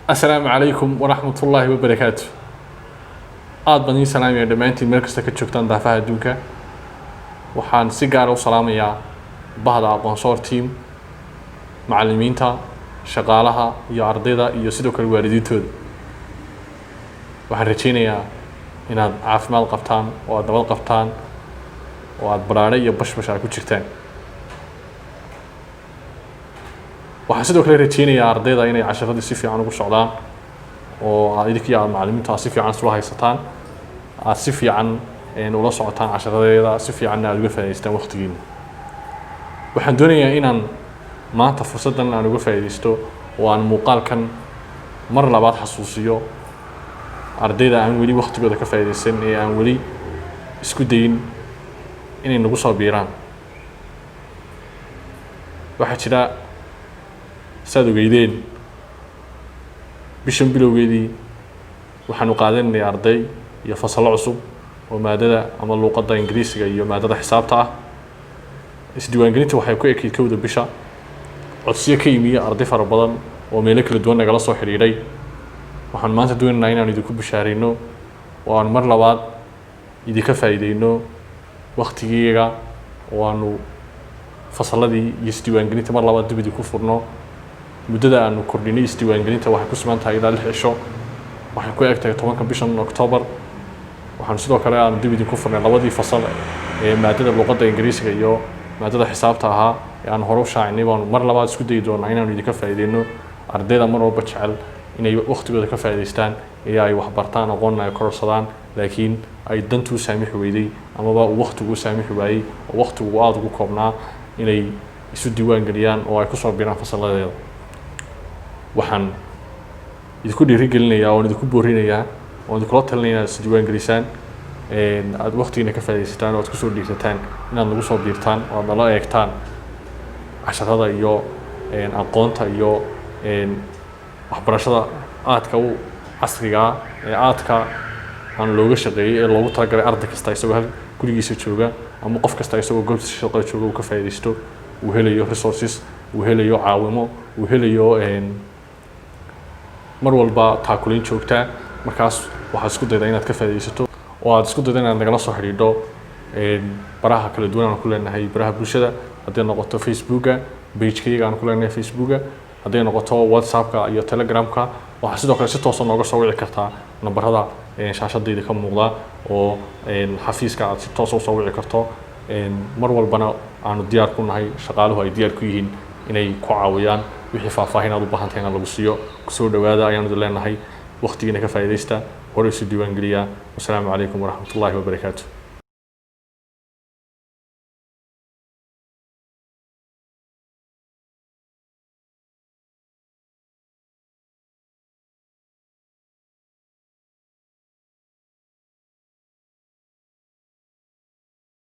السلام عليكم ورحمة الله وبركاته. بني سلام يا دمانتي مركز تكتشفتان دافع الدنيا وحان سيجار وسلام يا بعض عنصر تيم معلمين تا شغالها يا أرضيدا يسيدو كل واردين تود وحان رجينا يا إن عافمال قبطان وأدوال قبطان وأدبراني يبش مشاكل شرتان waxaan sidoo kale rajeynayaa ardayda inay casharadii si fiican ugu socdaan oo idinka iyo macallimiinta si fiican isula haysataan si fiican ula socotaan casharadeeda si fiican aad uga faa'iideystaan waqtigiina waxaan doonayaa inaan maanta fursadan aan uga faa'iideysto oo aan muuqaalkan mar labaad xasuusiyo ardayda aan weli waqtigooda ka faa'iideysan ee aan weli isku dayin inay nagu soo biiraan waxaa jira saad ogeydeen bishan bilowgeedii waxaanu qaadanaynay arday iyo fasallo cusub oo maadada ama luqadda ingiriisiga iyo maadada xisaabta ah isdiiwaangelinta waxay ku ekeyd kowda bisha codsiyo ka yimiya arday fara badan oo meelo kala duwan nagala soo xidhiidhay waxaan maanta doonaynaa inaan idinku bishaarayno oo aan mar labaad idinka faa'iideyno waqtigiiga oo aanu fasalladii iyo isdiiwaangelinta mar labaad dib idinku furno muddada aanu kordhinay isdiiwaangelinta waxay ku siman tahay ilaa 6 cisho waxay ku egtahay 10 bishan October waxaan sidoo kale aan dib idinku furnay labadii fasal ee maadada luqadda ingiriisiga iyo maadada xisaabta ahaa ee aan hore u shaacinay baan mar labaad isku dayi doonaa inaan idinka faa'iideyno ardayda mar walba jecel inay waqtigooda ka faa'iideystaan ee ay wax bartaan aqoon ay kororsadaan laakiin ay dantu saamix weyday amaba waqtigu saamix waayay oo waqtigu aad ugu koobnaa inay isu diiwaangeliyaan oo ay ku soo biiraan fasalladeeda waxaan idinku dhiirigelinayaa oo idinku boorinayaa oo idinku talinayaa is diiwaangelisaan aad waqtigiina ka faa'iideysataan oo aad ku soo dhiirsataan inaad nagu soo biirtaan oo aad nala eegtaan casharada iyo aqoonta iyo waxbarashada aadka u casriga ah ee aadka aan looga shaqeeyay ee loogu talagalay arday kasta isagoo gurigiisa jooga ama qof kasta isagoo goobtiisa shaqada jooga uu ka faa'iideysto uu helayo resources uu helayo caawimo uu helayo mar walba taakulin joogta markaas waxaad isku daydaa inaad ka faa'iideysato oo aad isku daydaa inaad nagala soo xiriidho baraha kala duwan aan ku leenahay baraha bulshada haddii noqoto Facebooka page-kayga aan ku leenahay Facebooka haddii noqoto WhatsApp-ka iyo Telegram-ka waxaad sidoo kale si toos ah nooga soo wici kartaa nambarada shaashadayda ka muuqda oo xafiiska aad si toos ah u soo wici karto mar walbana aanu diyaar ku nahay shaqaaluhu ay diyaar ku yihiin inay ku caawiyaan wixii faahfaahin aad u baahan tahay in lagu siiyo kusoo dhawaada ayaanu leenahay waqtigiina ka faa'iideysta hore isu diiwaangeliya. Wassalaamu calaykum waraxmatullaahi wabarakaatuh.